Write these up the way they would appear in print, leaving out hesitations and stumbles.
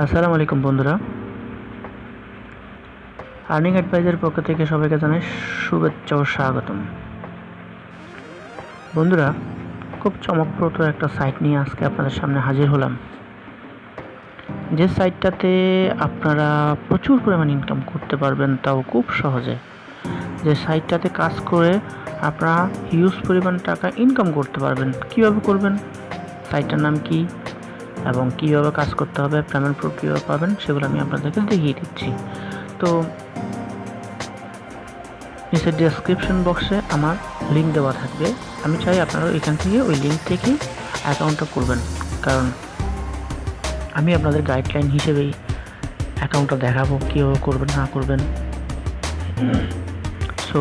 আসসালামু আলাইকুম বন্ধুরা, আর্নিং অ্যাডভাইজার পক্ষ থেকে সবাইকে জানাই শুভেচ্ছা ও স্বাগতম। বন্ধুরা, খুব চমকপ্রদ একটা সাইট নিয়ে আজকে আপনাদের সামনে হাজির হলাম, যে সাইটটাতে আপনারা প্রচুর পরিমাণ ইনকাম করতে পারবেন, তাও খুব সহজে। যে সাইটটাতে কাজ করে আপনারা হিউজ পরিমাণ টাকা ইনকাম করতে পারবেন। কিভাবে করবেন, সাইটটার নাম কি এবং কীভাবে কাজ করতে হবে, পেমেন্ট প্রুফ কীভাবে পাবেন, সেগুলো আমি আপনাদেরকে দেখিয়ে দিচ্ছি। তো নিচের ডেসক্রিপশন বক্সে আমার লিঙ্ক দেওয়া থাকবে। আমি চাই আপনারা এখান থেকে ওই লিঙ্ক থেকে অ্যাকাউন্টটা করবেন, কারণ আমি আপনাদের গাইডলাইন হিসেবেই অ্যাকাউন্টটা দেখাবো কীভাবে করবেন না করবেন। সো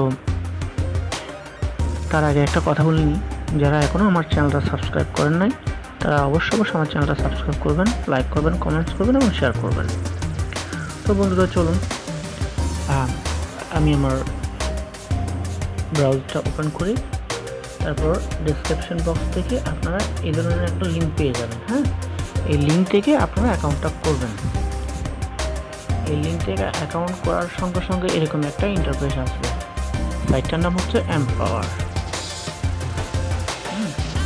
তার আগে একটা কথা বলিনি, যারা এখনও আমার চ্যানেলটা সাবস্ক্রাইব করেন নাই তারা অবশ্যই আমার চ্যানেলটা সাবস্ক্রাইব করবেন, লাইক করবেন, কমেন্টস করবেন এবং শেয়ার করবেন। তো বন্ধুরা চলুন, আমি আমার ব্রাউজারটা ওপেন করি। তারপর ডেসক্রিপশন বক্স থেকে আপনারা এই ধরনের একটা লিঙ্ক পেয়ে যাবেন। এই লিঙ্ক থেকে আপনারা অ্যাকাউন্টটা করবেন। এই লিঙ্ক থেকে অ্যাকাউন্ট করার সঙ্গে সঙ্গে এরকম একটা ইন্টারফেস আসবে। সাইটটার নাম হচ্ছে এমপাওয়ার।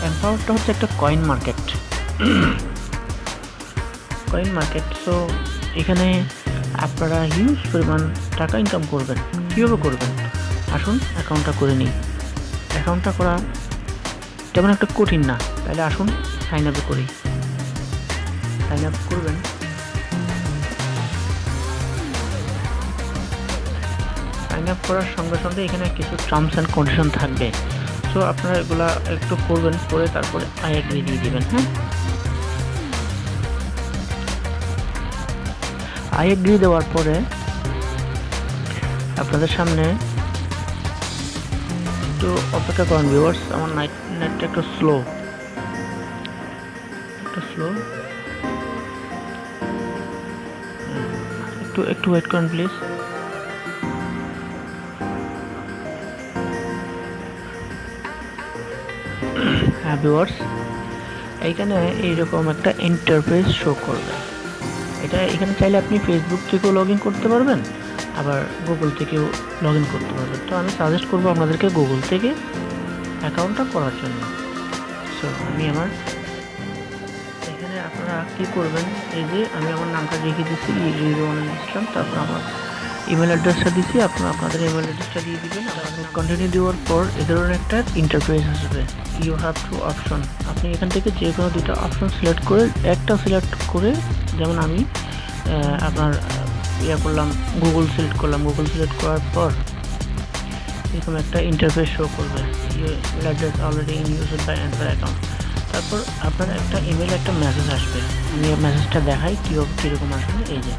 এমপাওয়ারটা হচ্ছে একটা কয়েন মার্কেট। সো এখানে আপনারা হিউজ পরিমাণ টাকা ইনকাম করবেন। কীভাবে করবেন, আসুন অ্যাকাউন্টটা করে নিই। অ্যাকাউন্টটা করা তেমন একটা কঠিন না, তাহলে আসুন সাইন আপে করি। সাইন আপ করবেন। সাইন আপ করার সঙ্গে সঙ্গে এখানে কিছু টার্মস অ্যান্ড কন্ডিশন থাকবে। সো আপনারা এগুলা একটু করবেন, করে তারপরে আই এগ্রি দিয়ে দিবেন। আই এগ্রি দেওয়ার পরে আপনাদের সামনে একটু অপেক্ষা করেন ভিউয়ার্স, আমার নেটটা একটু স্লো। একটু ওয়েট করেন প্লিজ। হ্যাঁ ভিউয়ার্স, এইখানে এইরকম একটা ইন্টারফেস শো করবে। এখানে চাইলে আপনি ফেসবুক থেকেও লগ ইন করতে পারবেন, আবার গুগল থেকেও লগ ইন করতে পারবেন। তো আমি সাজেস্ট করবো আপনাদেরকে গুগল থেকে অ্যাকাউন্টটা করার জন্য। সো আমি আমার এখানে আপনারা কী করবেন, এই যে আমি আমার নামটা লিখে দিচ্ছি রিজওয়ানুল ইসলাম, তারপর আমার ইমেল অ্যাড্রেসটা দিচ্ছি, আপনারা আপনাদের ইমেল অ্যাড্রেসটা দিয়ে দিবেন। কন্টিনিউ দেওয়ার পর এ ধরনের একটা ইন্টারফেস আসবে। ইউ হ্যাভ টু অপশন, আপনি এখান থেকে যে কোনো দুটো অপশন সিলেক্ট করে একটা সিলেক্ট করে, যেমন আমি আপনার করলাম গুগল সিলেক্ট করলাম। গুগল সিলেক্ট করার পর এরকম একটা ইন্টারফেস শো করবে, email address already in used by another account. তারপর আপনার একটা ইমেল একটা মেসেজ আসবে। আমি মেসেজটা দেখাই কীরকম আসবে। এই যে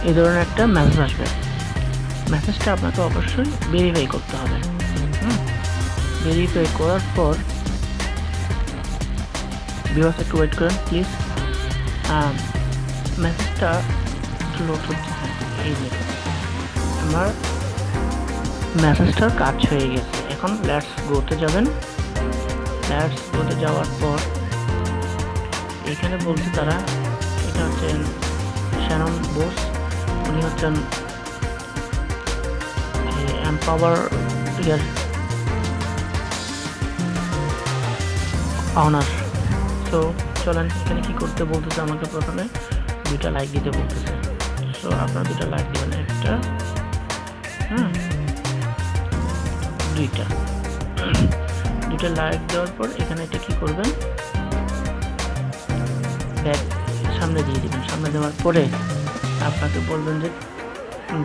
এই ধরনের একটা মেসেজ আসবে। মেসেজটা আপনাকে অবশ্যই ভেরিফাই করতে হবে। ভেরিফাই করার পর ভিউয়ার্স একটু ওয়েট করেন প্লিজ। মেসেজটা লোড হচ্ছে। এই যে আমার মেসেজটার কাজ হয়ে গেছে। এখন লেটস গোতে যাবেন। লেটস গোতে যাওয়ার পর এখানে বলছে তারা, এটা হচ্ছেন শ্যানন বোস, উনি হচ্ছেন এমপাওয়ার ইয়ার অনার। সো চলেন, এখানে কি করতে বলতেছে, আমাকে প্রথমে 2টা লাইক দিতে বলতেছে। সো আপনারা 2টা লাইক দিবেন, একটা 2টা লাইক দেওয়ার পর এখানে এটা কি করবেন, ব্যাক সামনে দিয়ে দিবেন। সামনে দেওয়ার পরে আপনাকে বলবেন যে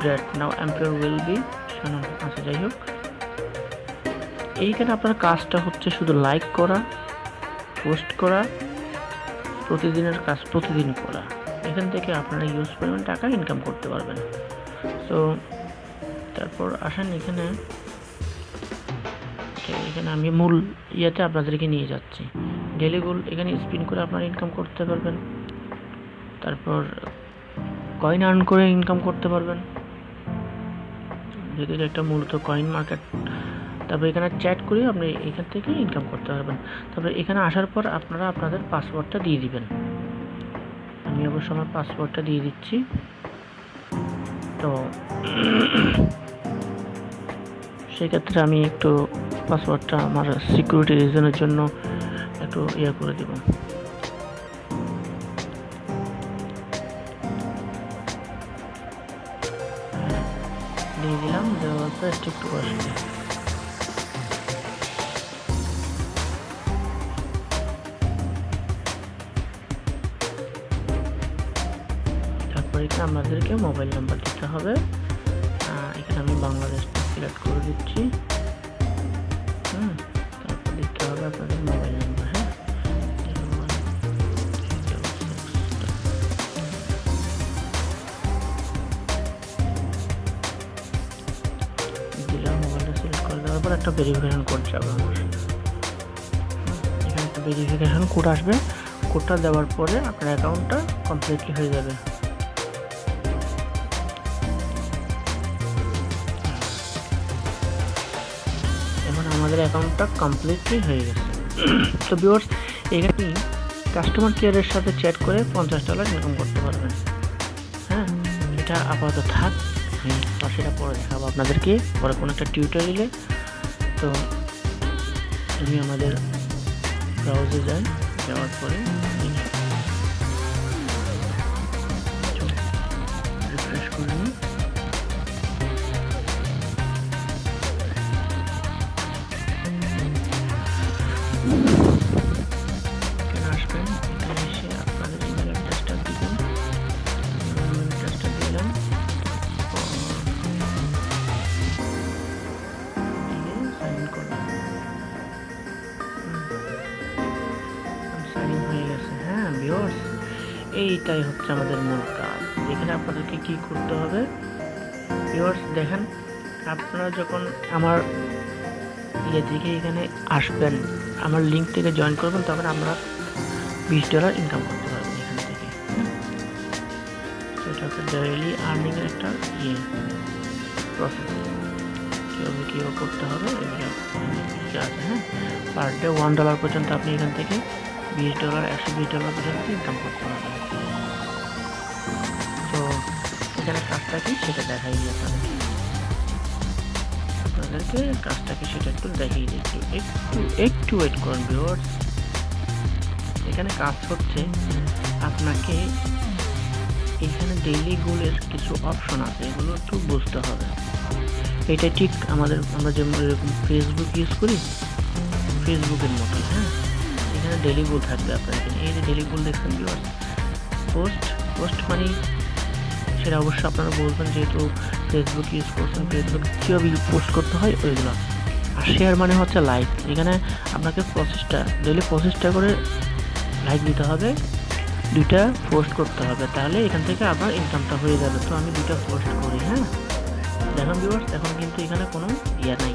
great, now empower will be শোনান। আচ্ছা যাই হোক, এইখানে আপনার কাজটা হচ্ছে শুধু লাইক করা, পোস্ট করা, প্রতিদিনের কাজ প্রতিদিন করা। এখান থেকে আপনারা ইউজ পরিমাণ টাকা ইনকাম করতে পারবেন। সো তারপর আসেন এখানে আমি মূল ইয়েতে আপনাদেরকে নিয়ে যাচ্ছি। ডেলি গোল এখানে স্পিন করে আপনারা ইনকাম করতে পারবেন। তারপর কয়েন আর্ন করে ইনকাম করতে পারবেন, যেহেতু একটা মূলত কয়েন মার্কেট। তারপর এখানে চ্যাট করে আপনি এখান থেকে ইনকাম করতে পারবেন। তারপর এখানে আসার পর আপনারা আপনাদের পাসওয়ার্ডটা দিয়ে দিবেন। আমি অবশ্য আমার পাসওয়ার্ডটা দিয়ে দিচ্ছি। তো সেক্ষেত্রে আমি একটু পাসওয়ার্ডটা আমার সিকিউরিটি রিজনের জন্য একটু করে দেব। দিয়ে দিলাম, দেওয়ার পর একটু বসে তারপর এখানে আমাদেরকে মোবাইল নাম্বার দিতে হবে। এখানে আমি বাংলাদেশটা সিলেক্ট করে দিচ্ছি। তারপর দিতে হবে আপনাদের মোবাইল নাম্বার। হ্যাঁ, দিলাম। মোবাইলটা সিলেক্ট করে দেওয়ার পর একটা ভেরিফিকেশন কোড যাবে আমার। এখানে একটা ভেরিফিকেশন কোড আসবে। কোডটা দেওয়ার পরে আপনার অ্যাকাউন্টটা কমপ্লিটলি হয়ে যাবে। আমাদের অ্যাকাউন্টটা কমপ্লিটলি হয়ে গেছে। তো ভিউয়ার্স, এখানে কাস্টমার কেয়ারের সাথে চ্যাট করে $50 ইনকাম করতে পারবেন। হ্যাঁ, এটা আপাতত থাক, সেটা পরে দেখাবো আপনাদেরকে পরে কোনো একটা টিউটোরিয়ালে। তো আমি আমাদের ব্রাউজে যাই, যাওয়ার পরে রিফ্রেশ করে নিই। আসবেন, এখানে এসে আপনাদের ইমেল অ্যাড্রেসটা দিবেন। ইমেল অ্যাড্রেসটা দিলাম, সাইন ইন করলাম। সাইন ইন হয়ে গেছে। হ্যাঁ ভিউয়ার্স, এইটাই হচ্ছে আমাদের মূল কাজ। এখানে আপনাদেরকে কি করতে হবে ভিউয়ার্স দেখেন, আপনারা যখন আমার থেকে এখানে আসবেন, আমার লিঙ্ক থেকে জয়েন করবেন, তখন আমরা $20 ইনকাম করতে পারবেন এখান থেকে। এটা হচ্ছে ডেইলি আর্নিংয়ের একটা প্রসেস। কীভাবে করতে হবে এগুলো আছে। হ্যাঁ, পার ডে $1 পর্যন্ত আপনি এখান থেকে $20, $120 পর্যন্ত ইনকাম করতে পারবেন। তো এখানে কাজটা কি সেটা দেখাই দিয়ে আপনাদেরকে কাজটা কি সেটা একটু দেখিয়ে দিই। একটু ওয়েট করুন ভিউয়ার্স। এখানে কাজ হচ্ছে, আপনাকে এখানে ডেইলি গোলের কিছু অপশন আছে, এগুলো একটু বুঝতে হবে। এটা ঠিক আমরা যেমন এরকম ফেসবুক ইউজ করি, ফেসবুকের মতো। হ্যাঁ, এখানে ডেইলি গোল থাকবে আপনার। এখানে এই যে ডেইলি গোল দেখছেন ভিউয়ার্স, পোস্ট মানে সেটা অবশ্যই আপনারা বলবেন, যেহেতু ফেসবুক ইউজ করছেন, ফেসবুক কীভাবে পোস্ট করতে হয় ওইগুলো। আর শেয়ার মানে হচ্ছে লাইক। এখানে আপনাকে ডেইলি 25টা করে লাইক দিতে হবে, 2টা পোস্ট করতে হবে, তাহলে এখান থেকে আপনার ইনকামটা হয়ে যাবে। তো আমি 2টা পোস্ট করি। হ্যাঁ, দেখুন ভিউয়ার্স, এখন কিন্তু এখানে কোনো নাই,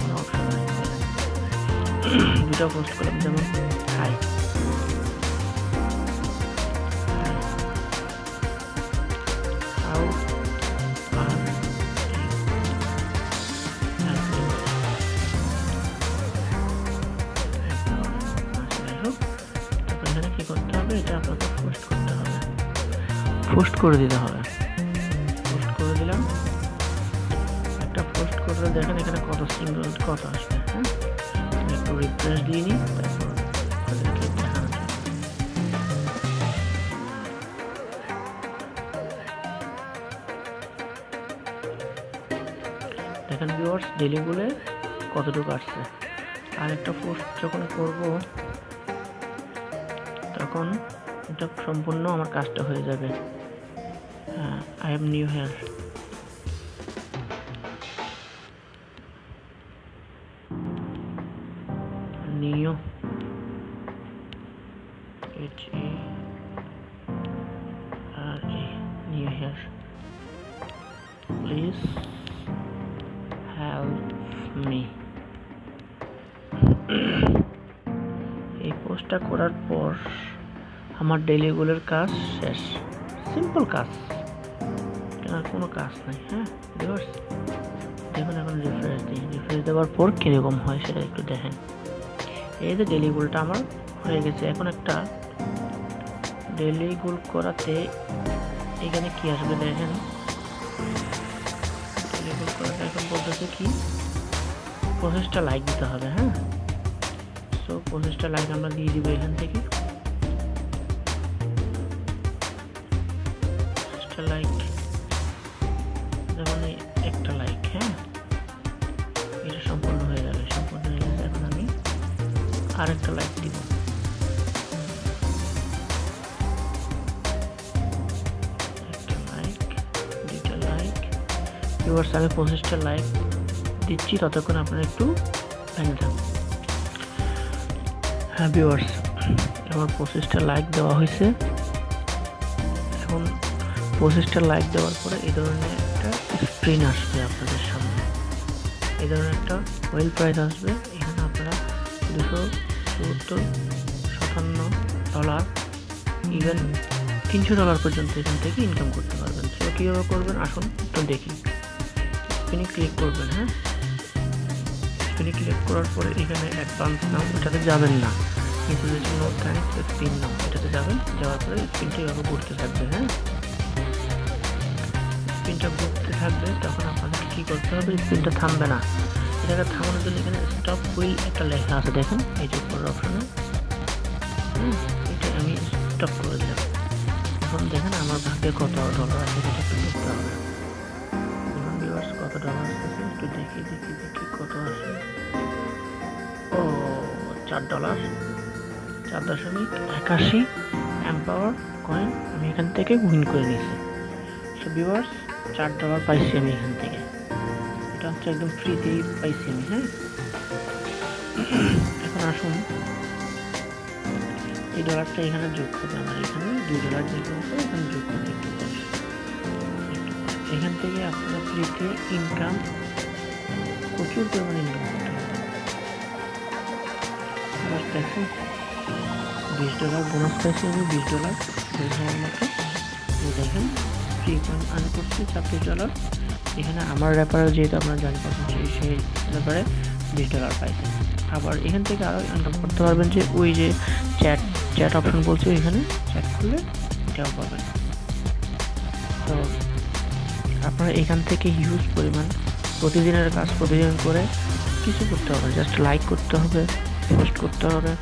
কোনো অপশন নাই। 2টা পোস্ট করলাম, যেমন হাই, এটা আপনাকে পোস্ট করে দিতে হবে। পোস্ট করে দিলাম, একটা পোস্ট করে দেখেন এখানে কত সিঙ্গল কত আসবে। হ্যাঁ, একটু রিফ্রেশ দিয়ে নিই, তারপর আপনাদেরকে দেখানো যাবে। দেখেন ভিউয়ার্স, ডেইলি বলে কতটুকু আসছে। আর একটা পোস্ট যখন করব, তখন এটা সম্পূর্ণ আমার কাজটা হয়ে যাবে। হ্যাঁ, I am new here. New new here, please help me. এই পোস্টটা করার পর আমার ডেইলি গোলের কাজ শেষ। সিম্পল কাজ, আর কোনো কাজ নাই। হ্যাঁ ভিউয়ার্স, দেখুন এখন রিফ্রেশ দিই। রিফ্রেশ দেওয়ার পর কীরকম হয় সেটা একটু দেখেন। এই যে ডেইলি গোলটা আমার হয়ে গেছে। এখন একটা ডেইলি গোল করাতে এখানে কি আসবে দেখেন, ডেইলি গোল করাতে এখন বলতেছে কি 25টা লাইক দিতে হবে। হ্যাঁ, সো 25টা লাইক আমরা দিয়ে দিব এখান থেকে। 25টা লাইক, যেমন একটা লাইক, হ্যাঁ এটা সম্পূর্ণ হয়ে যাবে। সম্পূর্ণ হয়ে গেছে, এখন আমি আরেকটা লাইক দিব। একটা লাইক, দুইটা লাইক। ভিউয়ার্স আমি 25টা লাইক দিচ্ছি, ততক্ষণ আপনারা একটু লাইনে থাকুন। হ্যাঁ ভিউয়ার্স, আমার 25টা লাইক দেওয়া হয়েছে। এখন 25টা লাইক দেওয়ার পরে এই ধরনের একটা স্ক্রিন আসবে আপনাদের সামনে। এই ধরনের একটা ওয়েল প্রাইস আসবে। এখানে আপনারা $257 ইভেন $300 পর্যন্ত এখান থেকে ইনকাম করতে পারবেন। সো কীভাবে করবেন আসুন একটু দেখি। স্ক্রিনে ক্লিক করবেন। হ্যাঁ, স্ক্রিনে ক্লিক করার পরে এখানে অ্যাডভান্স নাও, এটাতে যাবেন না, কিন্তু নো থ্যাঙ্কস স্পিন নাও, এটাতে যাবেন। যাওয়ার পরে স্ক্রিনটা এভাবে ঘুরতে থাকবে। হ্যাঁ, স্ক্রিনটা ঘুরতে থাকবে, তখন আপনাদেরকে কী করতে হবে, স্ক্রিনটা থামবে না। এটাকে থামানোর জন্য এখানে স্টপ হুইল একটা লেখা আছে, দেখেন এই যে উপরের অপশনে। এটা আমি স্টপ করে দিলাম। এখন দেখেন আমার ভাগ্যে কত ডলার আছে, সেটা একটু দেখতে হবে। দেখুন ভিউয়ার্স কত ডলার আছে, একটু দেখি কত আছে। ও $4, 4.81 এম্পাওয়ার কয়েন আমি এখান থেকে উইন করে নিয়েছি। সো ভিউয়ার্স $4 পাইছি আমি এখান থেকে। এটা হচ্ছে একদম ফ্রিতেই পাইছি আমি। হ্যাঁ, এখন আসুন এই ডলারটা এখানে যোগ করবে। আমার এখানে $2 যোগ আছে, এখানে যোগ করতে একটু পরে। এখান থেকে আপনারা ফ্রিতে ইনকাম, প্রচুর পরিমাণে ইনকাম করতে পারবেন। দেখেন $20 বোনাস পাইছি আমি, $20 হওয়ার মতো। দেখেন ফ্রি কয়েন আর্ন করছি $26। এখানে আমার রেফারেল যেহেতু আপনারা জানি পাচ্ছেন, সেই ব্যাপারে $20 পাইছেন। আবার এখান থেকে আরও ইনকাম করতে পারবেন, যে ওই যে চ্যাট অপশন বলছে, ওইখানে চ্যাট করলে এটাও পাবেন। তো আপনারা এখান থেকে হিউজ পরিমাণ প্রতিদিনের কাজ প্রতিদিন করে কিছু করতে হবে, জাস্ট লাইক করতে হবে, পোস্ট করতে হবে,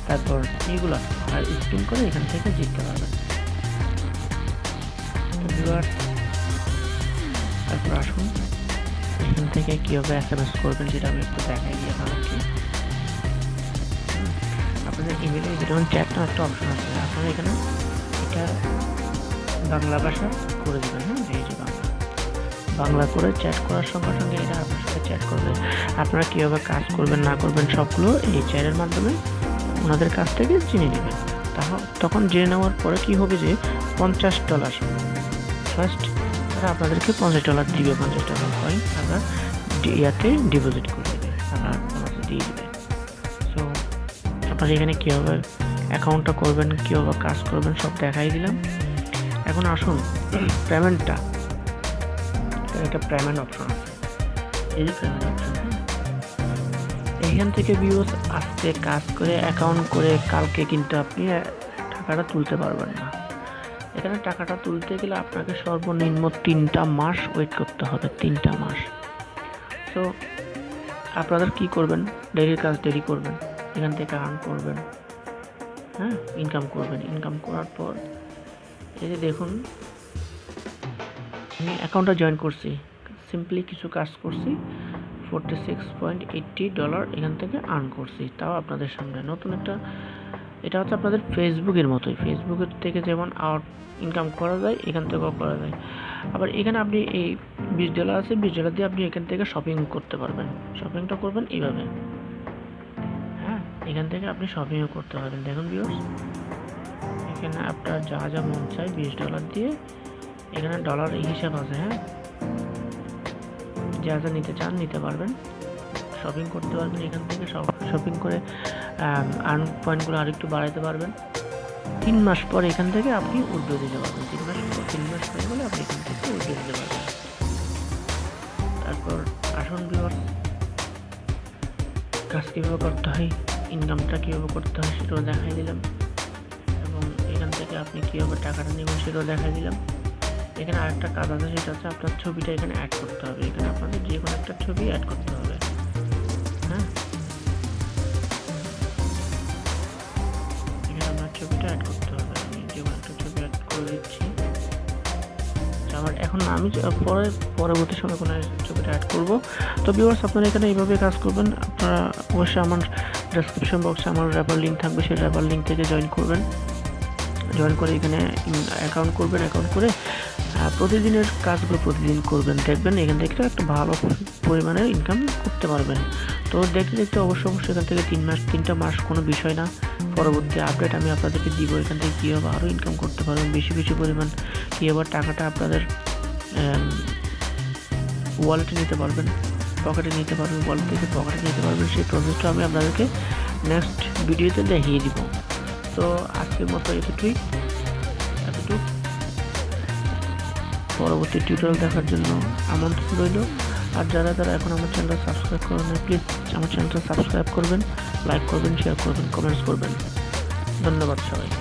তারপর এগুলো আর স্পিন করে এখান থেকে জিততে পারবেন। তারপর আসুন এখান থেকে কীভাবে SMS করবেন সেটা আমি একটু দেখাই দিই আপনাদেরকে। আপনাদের ইমেলে যেমন চ্যাট না একটা অপশন আছে, আপনারা এখানে এটা বাংলা ভাষা করে দেবেন। হ্যাঁ, এই যে বাংলা করে চ্যাট করার সঙ্গে সঙ্গে এটা আপনার সাথে চ্যাট করবে। আপনারা কীভাবে কাজ করবেন না করবেন সবগুলো এই চ্যাটের মাধ্যমে ওনাদের কাছ থেকে জেনে নেবেন। তখন জেনে নেওয়ার পরে কী হবে, যে $50 ফার্স্ট তারা আপনাদেরকে $50 দিবে। $50 কয়েন আপনার ইয়াতে ডিপোজিট করে দেবে, আপনার দিয়ে দেবে। সো আপনার এখানে কীভাবে অ্যাকাউন্টটা করবেন, কীভাবে কাজ করবেন সব দেখাই দিলাম। এখন আসুন পেমেন্টটা, একটা পেমেন্ট অপশন আছে, এই যে পেমেন্ট অপশন। এইখান থেকে ভিউয়ার্স আজকে কাজ করে অ্যাকাউন্ট করে কালকে কিন্তু আপনি টাকাটা তুলতে পারবেন না। এখানে টাকাটা তুলতে গেলে আপনাকে সর্বনিম্ন 3টা মাস ওয়েট করতে হবে, 3টা মাস। তো আপনাদের কি করবেন, ডেইলির কাজ ডেইলি করবেন, এখান থেকে আর্ন করবেন। হ্যাঁ, ইনকাম করবেন। ইনকাম করার পর এই যে দেখুন আমি অ্যাকাউন্টটা জয়েন করছি, সিম্পলি কিছু কাজ করছি, $46.80 এখান থেকে আর্ন করছি। তাও আপনাদের সামনে নতুন একটা, এটা হচ্ছে আপনাদের ফেসবুকের মতোই, ফেসবুকের থেকে যেমন ইনকাম করা যায় এখান থেকেও করা যায়। আবার এখানে আপনি এই $20 আছে, $20 দিয়ে আপনি এখান থেকে শপিং করতে পারবেন। শপিংটা করবেন এইভাবে। হ্যাঁ, এখান থেকে আপনি শপিংও করতে পারবেন। দেখুন ভিউয়ার্স এখানে আপনার যা যা মন চায় $20 দিয়ে এখানে ডলার হিসাব আছে। হ্যাঁ, যা যা নিতে চান নিতে পারবেন, শপিং করতে পারবেন। এখান থেকে শপিং করে আর্ন পয়েন্টগুলো আরেকটু বাড়াতে পারবেন। 3 মাস পর এখান থেকে আপনি উইথড্র দিতে পারবেন। 3 মাস হয়ে গেলে আপনি এখান থেকে উইথড্র দিতে পারবেন। তারপর আসুন ভিউয়ার্স কাজ কীভাবে করতে হয়, ইনকামটা কীভাবে করতে হয় সেটাও দেখাই দিলাম। এবং এখান থেকে আপনি কীভাবে টাকাটা নেবেন সেটাও দেখাই দিলাম। এখানে আরেকটা কাজ আছে, সেটা হচ্ছে আপনার ছবিটা এখানে অ্যাড করতে হবে। এখানে আপনাদের যে কোনো একটা ছবি অ্যাড করতে হবে। হ্যাঁ, এখানে আপনার ছবিটা অ্যাড করতে হবে। আমি যে কোনো একটা ছবি অ্যাড করে দিচ্ছি। আমার এখন আমি পরবর্তী সময় কোনো ছবিটা অ্যাড করব। তো ভিউয়ার্স, আপনারা এখানে এইভাবে কাজ করবেন। আপনারা অবশ্যই আমার ডেসক্রিপশন বক্সে আমার রেফার লিঙ্ক থাকবে, সেই রেফার লিঙ্ক থেকে জয়েন করবেন। জয়েন করে এখানে অ্যাকাউন্ট করবেন। অ্যাকাউন্ট করে প্রতিদিনের কাজগুলো প্রতিদিন করবেন, দেখবেন এখান থেকে একটা ভালো পরিমাণের ইনকাম করতে পারবেন। তো দেখতে দেখতে অবশ্যই এখান থেকে 3 মাস কোনো বিষয় না। পরবর্তী আপডেট আমি আপনাদেরকে দিব, এখান থেকে কীভাবে আরও ইনকাম করতে পারবেন বেশি পরিমাণ, কীভাবে টাকাটা আপনাদের ওয়ালেটে নিতে পারবেন, পকেটে নিতে পারবেন, ওয়ালেট থেকে পকেটে নিতে পারবেন, সেই প্রসেসটা আমি আপনাদেরকে নেক্সট ভিডিওতে দেখিয়ে দিব। তো আজকের মতো এতটুকু। পরবর্তী টিউটোরিয়াল দেখার জন্য আমন্ত্রণ রইল। আর যারা এখন আমার চ্যানেলটা সাবস্ক্রাইব করেন, প্লিজ আমার চ্যানেলটা সাবস্ক্রাইব করবেন, লাইক করবেন, শেয়ার করবেন, কমেন্টস করবেন। ধন্যবাদ সবাইকে।